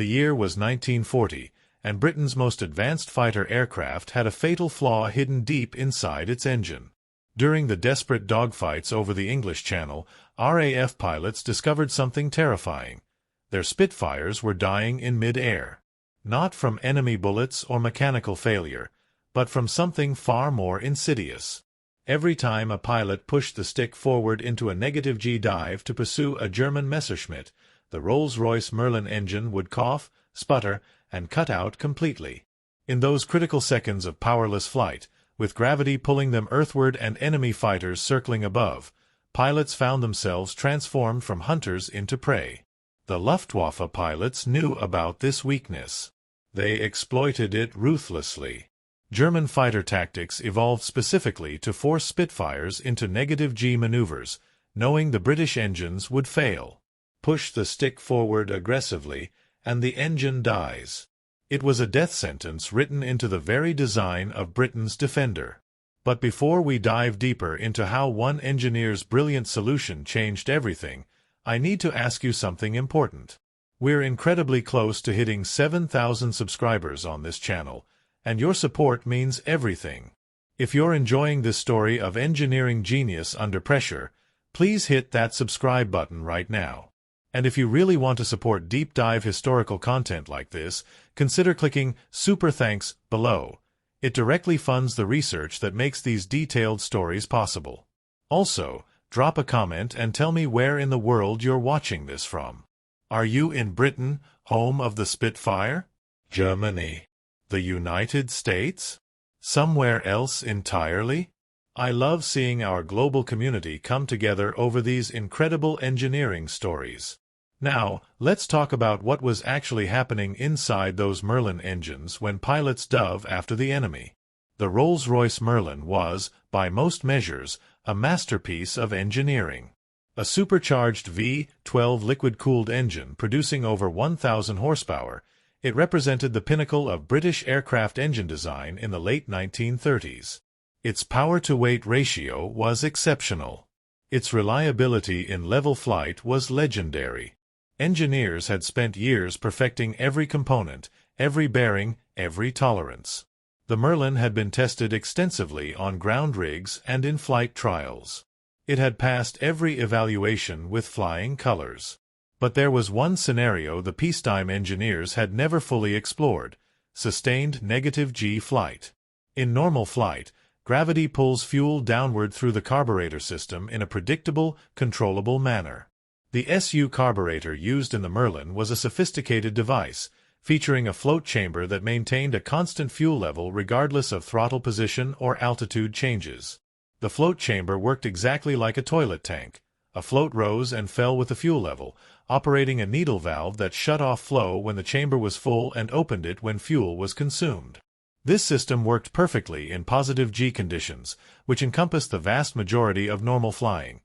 The year was 1940, and Britain's most advanced fighter aircraft had a fatal flaw hidden deep inside its engine. During the desperate dogfights over the English Channel, RAF pilots discovered something terrifying. Their Spitfires were dying in mid-air. Not from enemy bullets or mechanical failure, but from something far more insidious. Every time a pilot pushed the stick forward into a negative G dive to pursue a German Messerschmitt, the Rolls-Royce Merlin engine would cough, sputter, and cut out completely. In those critical seconds of powerless flight, with gravity pulling them earthward and enemy fighters circling above, pilots found themselves transformed from hunters into prey. The Luftwaffe pilots knew about this weakness. They exploited it ruthlessly. German fighter tactics evolved specifically to force Spitfires into negative G maneuvers, knowing the British engines would fail. Push the stick forward aggressively, and the engine dies. It was a death sentence written into the very design of Britain's Defender. But before we dive deeper into how one engineer's brilliant solution changed everything, I need to ask you something important. We're incredibly close to hitting 7,000 subscribers on this channel, and your support means everything. If you're enjoying this story of engineering genius under pressure, please hit that subscribe button right now. And if you really want to support deep dive historical content like this, consider clicking Super Thanks below. It directly funds the research that makes these detailed stories possible. Also, drop a comment and tell me where in the world you're watching this from. Are you in Britain, home of the Spitfire? Germany? The United States? Somewhere else entirely? I love seeing our global community come together over these incredible engineering stories. Now, let's talk about what was actually happening inside those Merlin engines when pilots dove after the enemy. The Rolls-Royce Merlin was, by most measures, a masterpiece of engineering. A supercharged V12 liquid-cooled engine producing over 1,000 horsepower, it represented the pinnacle of British aircraft engine design in the late 1930s. Its power-to-weight ratio was exceptional. Its reliability in level flight was legendary. Engineers had spent years perfecting every component, every bearing, every tolerance. The Merlin had been tested extensively on ground rigs and in flight trials. It had passed every evaluation with flying colors. But there was one scenario the peacetime engineers had never fully explored: sustained negative G flight. In normal flight, gravity pulls fuel downward through the carburetor system in a predictable, controllable manner. The SU carburetor used in the Merlin was a sophisticated device, featuring a float chamber that maintained a constant fuel level regardless of throttle position or altitude changes. The float chamber worked exactly like a toilet tank. A float rose and fell with the fuel level, operating a needle valve that shut off flow when the chamber was full and opened it when fuel was consumed. This system worked perfectly in positive G conditions, which encompassed the vast majority of normal flying.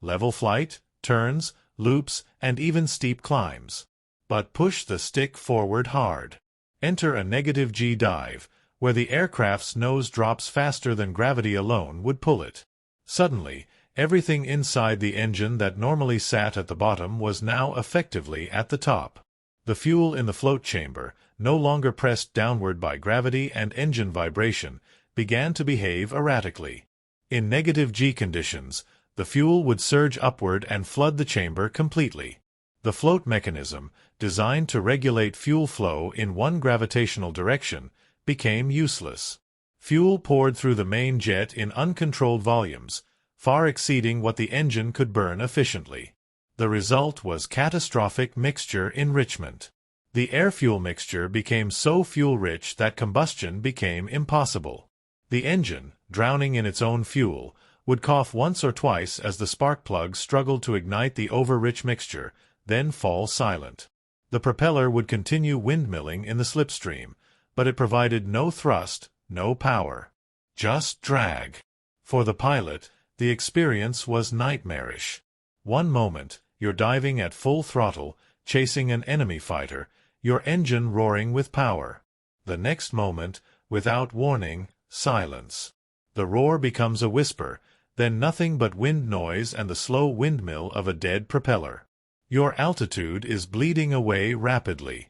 Level flight, turns, loops, and even steep climbs. But push the stick forward hard. Enter a negative G dive, where the aircraft's nose drops faster than gravity alone would pull it. Suddenly, everything inside the engine that normally sat at the bottom was now effectively at the top. The fuel in the float chamber, no longer pressed downward by gravity and engine vibration, began to behave erratically. In negative G conditions, the fuel would surge upward and flood the chamber completely. The float mechanism, designed to regulate fuel flow in one gravitational direction, became useless. Fuel poured through the main jet in uncontrolled volumes, far exceeding what the engine could burn efficiently. The result was catastrophic mixture enrichment. The air-fuel mixture became so fuel-rich that combustion became impossible. The engine, drowning in its own fuel, would cough once or twice as the spark plugs struggled to ignite the over-rich mixture, then fall silent. The propeller would continue windmilling in the slipstream, but it provided no thrust, no power. Just drag. For the pilot, the experience was nightmarish. One moment, you're diving at full throttle, chasing an enemy fighter, your engine roaring with power. The next moment, without warning, silence. The roar becomes a whisper, then nothing but wind noise and the slow windmill of a dead propeller. Your altitude is bleeding away rapidly.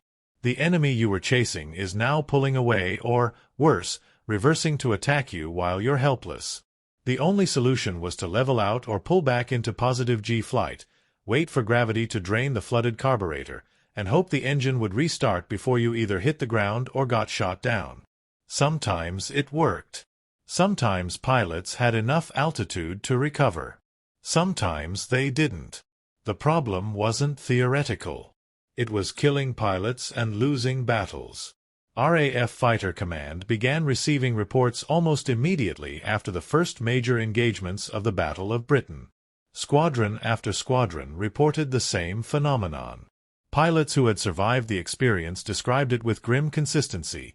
The enemy you were chasing is now pulling away or, worse, reversing to attack you while you're helpless. The only solution was to level out or pull back into positive G flight, wait for gravity to drain the flooded carburetor, and hope the engine would restart before you either hit the ground or got shot down. Sometimes it worked. Sometimes pilots had enough altitude to recover. Sometimes they didn't. The problem wasn't theoretical. It was killing pilots and losing battles. RAF Fighter Command began receiving reports almost immediately after the first major engagements of the Battle of Britain. Squadron after squadron reported the same phenomenon. Pilots who had survived the experience described it with grim consistency.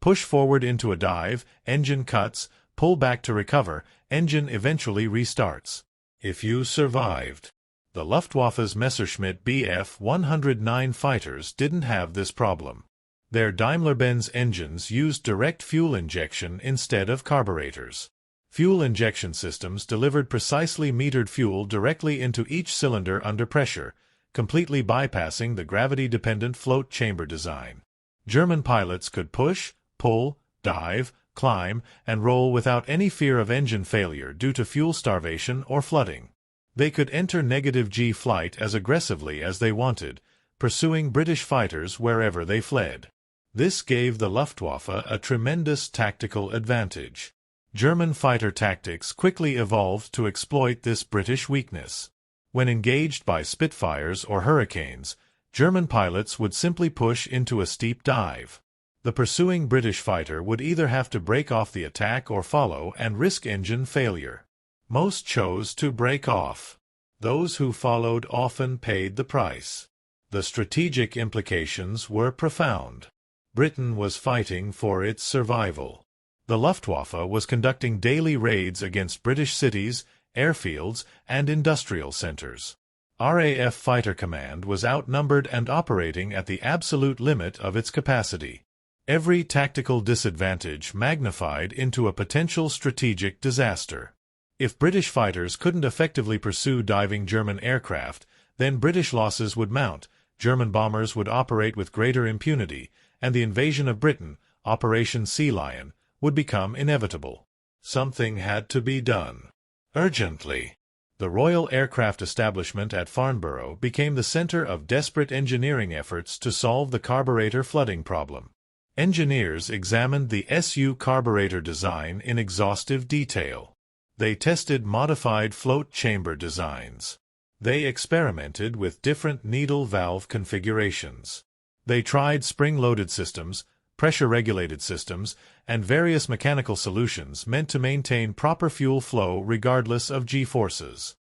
Push forward into a dive, engine cuts, pull back to recover, engine eventually restarts. If you survived. The Luftwaffe's Messerschmitt Bf 109 fighters didn't have this problem. Their Daimler-Benz engines used direct fuel injection instead of carburetors. Fuel injection systems delivered precisely metered fuel directly into each cylinder under pressure, completely bypassing the gravity-dependent float chamber design. German pilots could push, pull, dive, climb, and roll without any fear of engine failure due to fuel starvation or flooding. They could enter negative G flight as aggressively as they wanted, pursuing British fighters wherever they fled. This gave the Luftwaffe a tremendous tactical advantage. German fighter tactics quickly evolved to exploit this British weakness. When engaged by Spitfires or Hurricanes, German pilots would simply push into a steep dive. The pursuing British fighter would either have to break off the attack or follow and risk engine failure. Most chose to break off. Those who followed often paid the price. The strategic implications were profound. Britain was fighting for its survival. The Luftwaffe was conducting daily raids against British cities, airfields, and industrial centers. RAF Fighter Command was outnumbered and operating at the absolute limit of its capacity. Every tactical disadvantage magnified into a potential strategic disaster. If British fighters couldn't effectively pursue diving German aircraft, then British losses would mount, German bombers would operate with greater impunity, and the invasion of Britain, Operation Sea Lion, would become inevitable. Something had to be done. Urgently. The Royal Aircraft Establishment at Farnborough became the center of desperate engineering efforts to solve the carburetor flooding problem. Engineers examined the SU carburetor design in exhaustive detail. They tested modified float chamber designs. They experimented with different needle valve configurations. They tried spring-loaded systems, pressure-regulated systems, and various mechanical solutions meant to maintain proper fuel flow regardless of G-forces.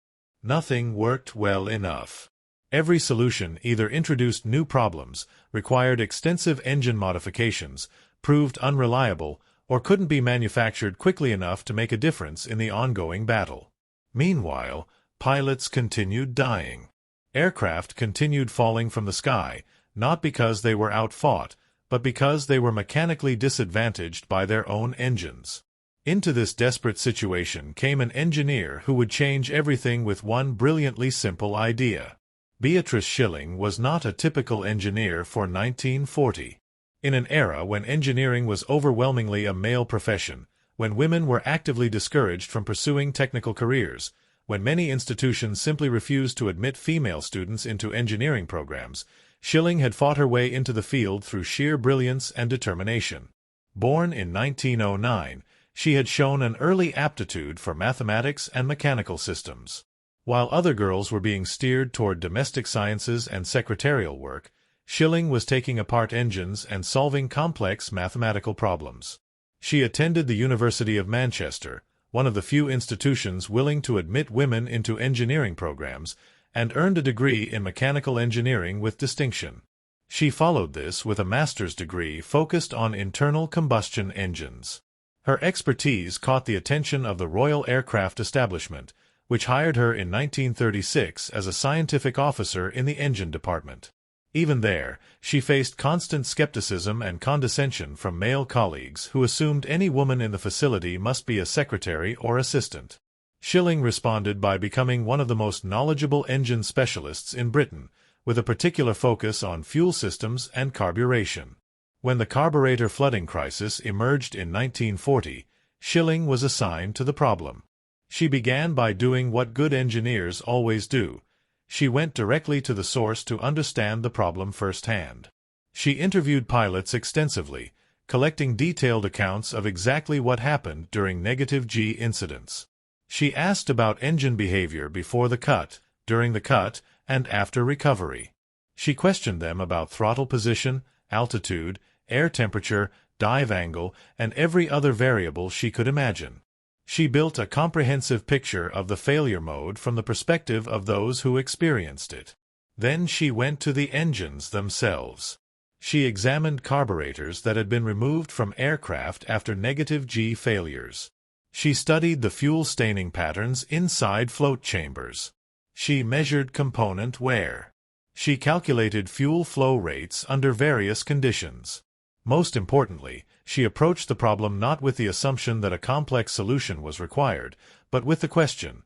Nothing worked well enough. Every solution either introduced new problems, required extensive engine modifications, proved unreliable, or couldn't be manufactured quickly enough to make a difference in the ongoing battle. Meanwhile, pilots continued dying. Aircraft continued falling from the sky, not because they were outfought, but because they were mechanically disadvantaged by their own engines. Into this desperate situation came an engineer who would change everything with one brilliantly simple idea. Beatrice Shilling was not a typical engineer for 1940. In an era when engineering was overwhelmingly a male profession, when women were actively discouraged from pursuing technical careers, when many institutions simply refused to admit female students into engineering programs, Shilling had fought her way into the field through sheer brilliance and determination. Born in 1909, she had shown an early aptitude for mathematics and mechanical systems. While other girls were being steered toward domestic sciences and secretarial work, Shilling was taking apart engines and solving complex mathematical problems. She attended the University of Manchester, one of the few institutions willing to admit women into engineering programs, and earned a degree in mechanical engineering with distinction. She followed this with a master's degree focused on internal combustion engines. Her expertise caught the attention of the Royal Aircraft Establishment, which hired her in 1936 as a scientific officer in the engine department. Even there, she faced constant skepticism and condescension from male colleagues who assumed any woman in the facility must be a secretary or assistant. Shilling responded by becoming one of the most knowledgeable engine specialists in Britain, with a particular focus on fuel systems and carburation. When the carburetor flooding crisis emerged in 1940, Shilling was assigned to the problem. She began by doing what good engineers always do. She went directly to the source to understand the problem firsthand. She interviewed pilots extensively, collecting detailed accounts of exactly what happened during negative G incidents. She asked about engine behavior before the cut, during the cut, and after recovery. She questioned them about throttle position, altitude, air temperature, dive angle, and every other variable she could imagine. She built a comprehensive picture of the failure mode from the perspective of those who experienced it. Then she went to the engines themselves. She examined carburetors that had been removed from aircraft after negative G failures. She studied the fuel staining patterns inside float chambers. She measured component wear. She calculated fuel flow rates under various conditions. Most importantly, she approached the problem not with the assumption that a complex solution was required, but with the question,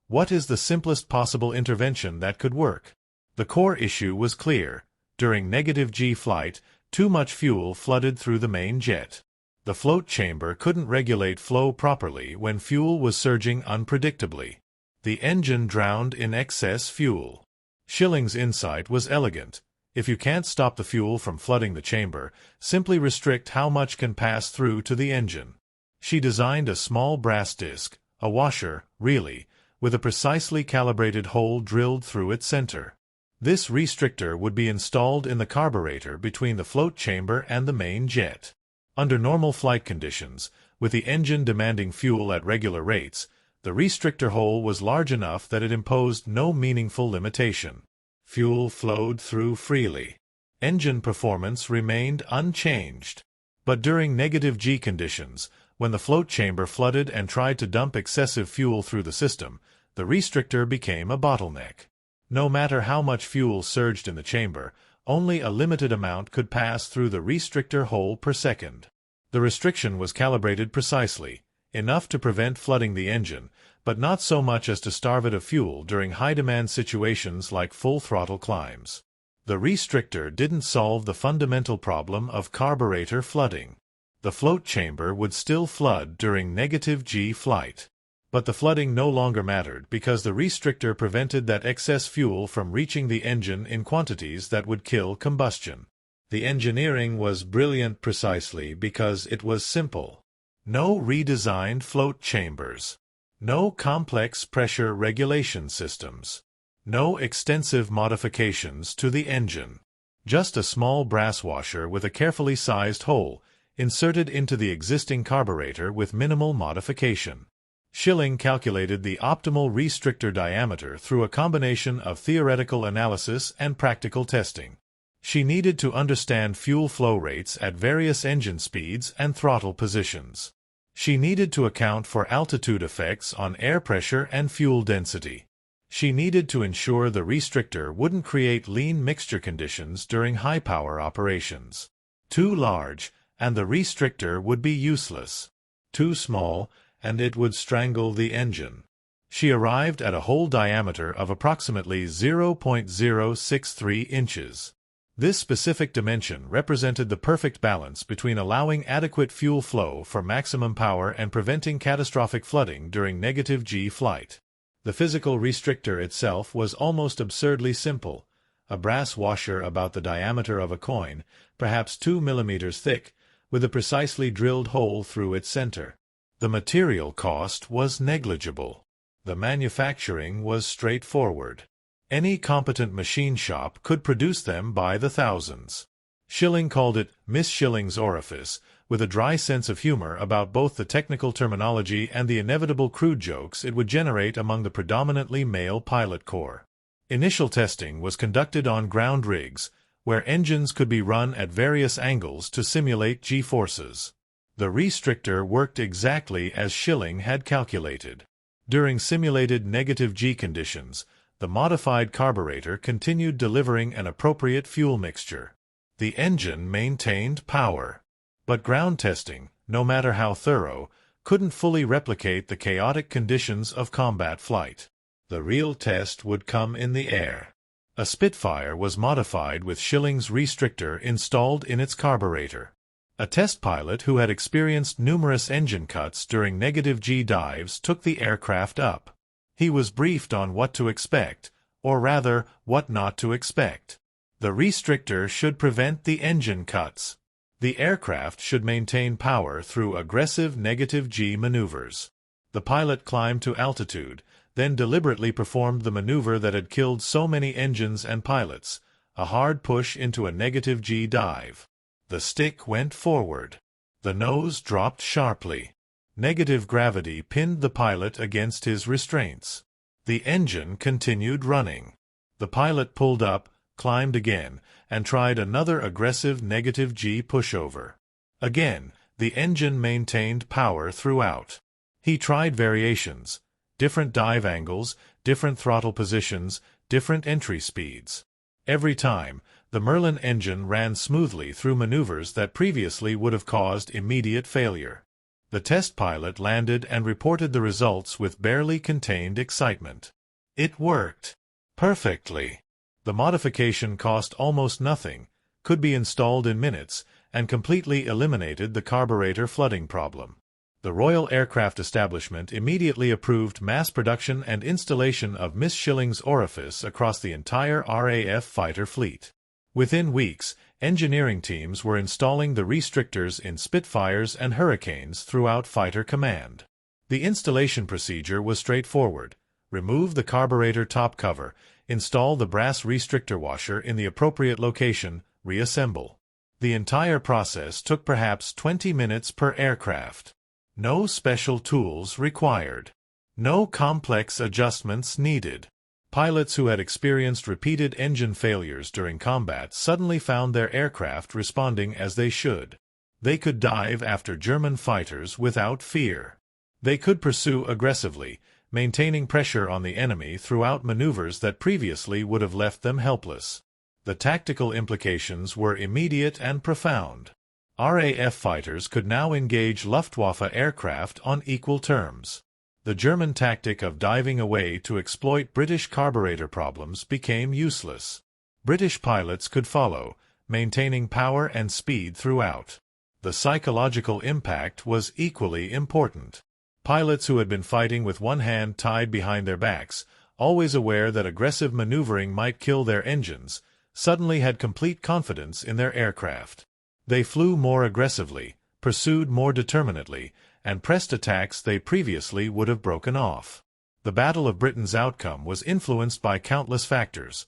what is the simplest possible intervention that could work? The core issue was clear. During negative G flight, too much fuel flooded through the main jet. The float chamber couldn't regulate flow properly when fuel was surging unpredictably. The engine drowned in excess fuel. Shilling's insight was elegant. If you can't stop the fuel from flooding the chamber, simply restrict how much can pass through to the engine. She designed a small brass disc, a washer, really, with a precisely calibrated hole drilled through its center. This restrictor would be installed in the carburetor between the float chamber and the main jet. Under normal flight conditions, with the engine demanding fuel at regular rates, the restrictor hole was large enough that it imposed no meaningful limitation. Fuel flowed through freely. Engine performance remained unchanged. But during negative G conditions, when the float chamber flooded and tried to dump excessive fuel through the system, the restrictor became a bottleneck. No matter how much fuel surged in the chamber, only a limited amount could pass through the restrictor hole per second. The restriction was calibrated precisely, enough to prevent flooding the engine, but not so much as to starve it of fuel during high-demand situations like full-throttle climbs. The restrictor didn't solve the fundamental problem of carburetor flooding. The float chamber would still flood during negative G flight. But the flooding no longer mattered because the restrictor prevented that excess fuel from reaching the engine in quantities that would kill combustion. The engineering was brilliant precisely because it was simple. No redesigned float chambers. No complex pressure regulation systems. No extensive modifications to the engine. Just a small brass washer with a carefully sized hole, inserted into the existing carburetor with minimal modification. Shilling calculated the optimal restrictor diameter through a combination of theoretical analysis and practical testing. She needed to understand fuel flow rates at various engine speeds and throttle positions. She needed to account for altitude effects on air pressure and fuel density. She needed to ensure the restrictor wouldn't create lean mixture conditions during high-power operations. Too large, and the restrictor would be useless. Too small, and it would strangle the engine. She arrived at a hole diameter of approximately 0.063 inches. This specific dimension represented the perfect balance between allowing adequate fuel flow for maximum power and preventing catastrophic flooding during negative G flight. The physical restrictor itself was almost absurdly simple, a brass washer about the diameter of a coin, perhaps 2 millimeters thick, with a precisely drilled hole through its center. The material cost was negligible. The manufacturing was straightforward. Any competent machine shop could produce them by the thousands. Shilling called it Miss Shilling's orifice, with a dry sense of humor about both the technical terminology and the inevitable crude jokes it would generate among the predominantly male pilot corps. Initial testing was conducted on ground rigs, where engines could be run at various angles to simulate G-forces. The restrictor worked exactly as Shilling had calculated. During simulated negative G conditions, the modified carburetor continued delivering an appropriate fuel mixture. The engine maintained power. But ground testing, no matter how thorough, couldn't fully replicate the chaotic conditions of combat flight. The real test would come in the air. A Spitfire was modified with Shilling's restrictor installed in its carburetor. A test pilot who had experienced numerous engine cuts during -G dives took the aircraft up. He was briefed on what to expect, or rather, what not to expect. The restrictor should prevent the engine cuts. The aircraft should maintain power through aggressive -G maneuvers. The pilot climbed to altitude, then deliberately performed the maneuver that had killed so many engines and pilots, a hard push into a -G dive. The stick went forward. The nose dropped sharply. Negative gravity pinned the pilot against his restraints. The engine continued running. The pilot pulled up, climbed again, and tried another aggressive -G pushover. Again, the engine maintained power throughout. He tried variations, different dive angles, different throttle positions, different entry speeds. Every time, the Merlin engine ran smoothly through maneuvers that previously would have caused immediate failure. The test pilot landed and reported the results with barely contained excitement. It worked perfectly. The modification cost almost nothing, could be installed in minutes, and completely eliminated the carburetor flooding problem. The Royal Aircraft Establishment immediately approved mass production and installation of Miss Shilling's orifice across the entire RAF fighter fleet. Within weeks, engineering teams were installing the restrictors in Spitfires and Hurricanes throughout Fighter Command. The installation procedure was straightforward. Remove the carburetor top cover, install the brass restrictor washer in the appropriate location, reassemble. The entire process took perhaps 20 minutes per aircraft. No special tools required. No complex adjustments needed. Pilots who had experienced repeated engine failures during combat suddenly found their aircraft responding as they should. They could dive after German fighters without fear. They could pursue aggressively, maintaining pressure on the enemy throughout maneuvers that previously would have left them helpless. The tactical implications were immediate and profound. RAF fighters could now engage Luftwaffe aircraft on equal terms. The German tactic of diving away to exploit British carburetor problems became useless. British pilots could follow, maintaining power and speed throughout. The psychological impact was equally important. Pilots who had been fighting with one hand tied behind their backs, always aware that aggressive maneuvering might kill their engines, suddenly had complete confidence in their aircraft. They flew more aggressively, pursued more determinedly, and pressed attacks they previously would have broken off. The Battle of Britain's outcome was influenced by countless factors: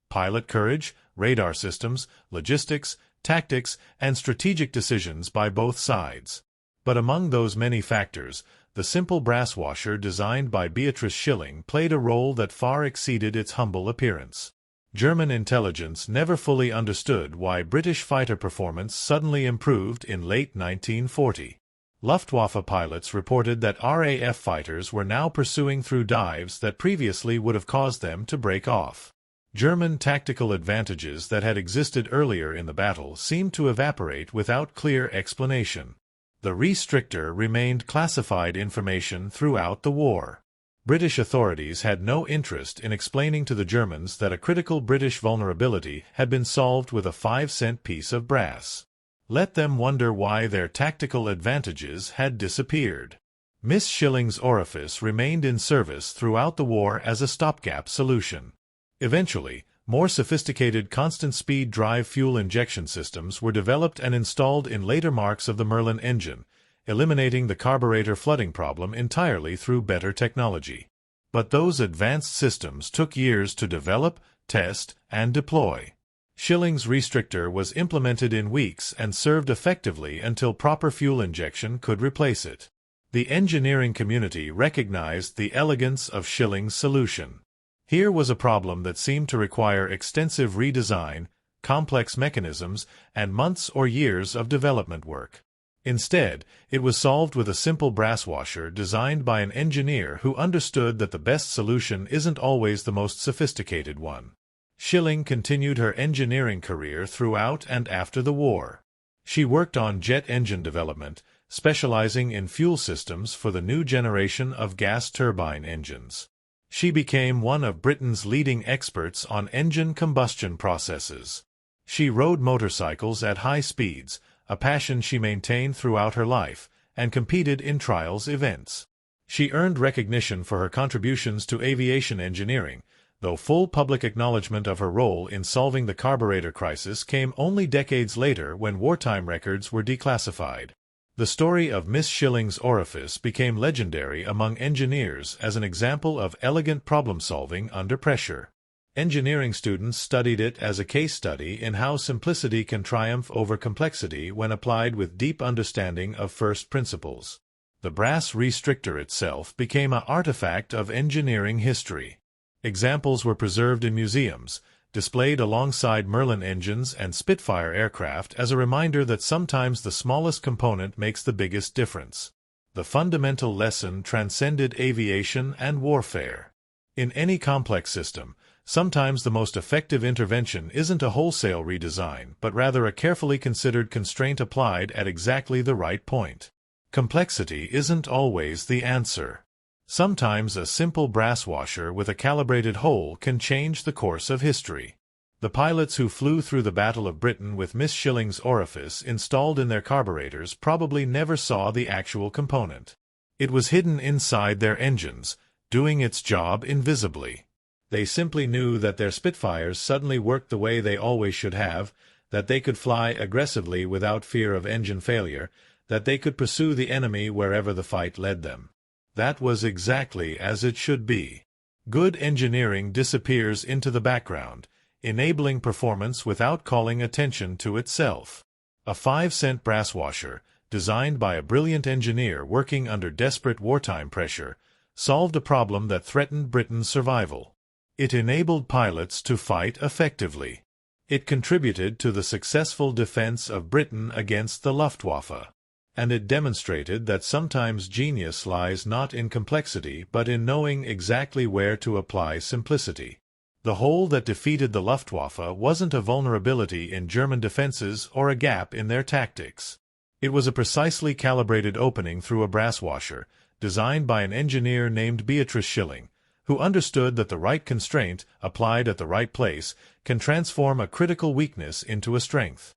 pilot courage, radar systems, logistics, tactics, and strategic decisions by both sides. But among those many factors, the simple brass washer designed by Beatrice Shilling played a role that far exceeded its humble appearance. German intelligence never fully understood why British fighter performance suddenly improved in late 1940. Luftwaffe pilots reported that RAF fighters were now pursuing through dives that previously would have caused them to break off. German tactical advantages that had existed earlier in the battle seemed to evaporate without clear explanation. The restrictor remained classified information throughout the war. British authorities had no interest in explaining to the Germans that a critical British vulnerability had been solved with a 5-cent piece of brass. Let them wonder why their tactical advantages had disappeared. Miss Shilling's orifice remained in service throughout the war as a stopgap solution. Eventually, more sophisticated constant-speed drive fuel injection systems were developed and installed in later marks of the Merlin engine, eliminating the carburetor flooding problem entirely through better technology. But those advanced systems took years to develop, test, and deploy. Shilling's restrictor was implemented in weeks and served effectively until proper fuel injection could replace it. The engineering community recognized the elegance of Shilling's solution. Here was a problem that seemed to require extensive redesign, complex mechanisms, and months or years of development work. Instead, it was solved with a simple brass washer designed by an engineer who understood that the best solution isn't always the most sophisticated one. Shilling continued her engineering career throughout and after the war. She worked on jet engine development, specializing in fuel systems for the new generation of gas turbine engines. She became one of Britain's leading experts on engine combustion processes. She rode motorcycles at high speeds, a passion she maintained throughout her life, and competed in trials events. She earned recognition for her contributions to aviation engineering, though full public acknowledgement of her role in solving the carburetor crisis came only decades later when wartime records were declassified. The story of Miss Shilling's orifice became legendary among engineers as an example of elegant problem-solving under pressure. Engineering students studied it as a case study in how simplicity can triumph over complexity when applied with deep understanding of first principles. The brass restrictor itself became an artifact of engineering history. Examples were preserved in museums, displayed alongside Merlin engines and Spitfire aircraft as a reminder that sometimes the smallest component makes the biggest difference. The fundamental lesson transcended aviation and warfare. In any complex system, sometimes the most effective intervention isn't a wholesale redesign, but rather a carefully considered constraint applied at exactly the right point. Complexity isn't always the answer. Sometimes a simple brass washer with a calibrated hole can change the course of history. The pilots who flew through the Battle of Britain with Miss Shilling's orifice installed in their carburetors probably never saw the actual component. It was hidden inside their engines, doing its job invisibly. They simply knew that their Spitfires suddenly worked the way they always should have, that they could fly aggressively without fear of engine failure, that they could pursue the enemy wherever the fight led them. That was exactly as it should be. Good engineering disappears into the background, enabling performance without calling attention to itself. A 5-cent brass washer, designed by a brilliant engineer working under desperate wartime pressure, solved a problem that threatened Britain's survival. It enabled pilots to fight effectively. It contributed to the successful defense of Britain against the Luftwaffe. And it demonstrated that sometimes genius lies not in complexity but in knowing exactly where to apply simplicity. The hole that defeated the Luftwaffe wasn't a vulnerability in German defenses or a gap in their tactics. It was a precisely calibrated opening through a brass washer, designed by an engineer named Beatrice Shilling, who understood that the right constraint, applied at the right place, can transform a critical weakness into a strength.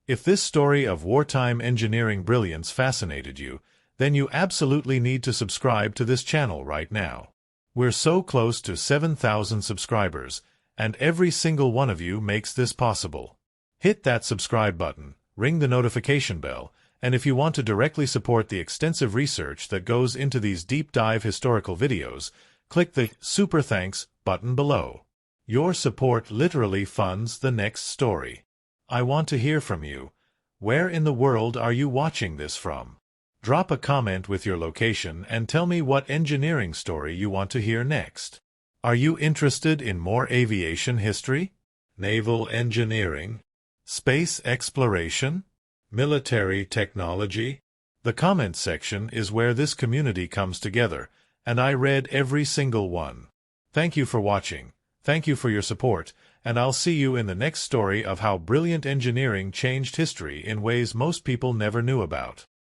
If this story of wartime engineering brilliance fascinated you, then you absolutely need to subscribe to this channel right now. We're so close to 7,000 subscribers, and every single one of you makes this possible. Hit that subscribe button, ring the notification bell, and if you want to directly support the extensive research that goes into these deep dive historical videos, click the Super Thanks button below. Your support literally funds the next story. I want to hear from you. Where in the world are you watching this from? Drop a comment with your location and tell me what engineering story you want to hear next. Are you interested in more aviation history, naval engineering, space exploration, military technology? The comment section is where this community comes together, and I read every single one. Thank you for watching. Thank you for your support, and I'll see you in the next story of how brilliant engineering changed history in ways most people never knew about.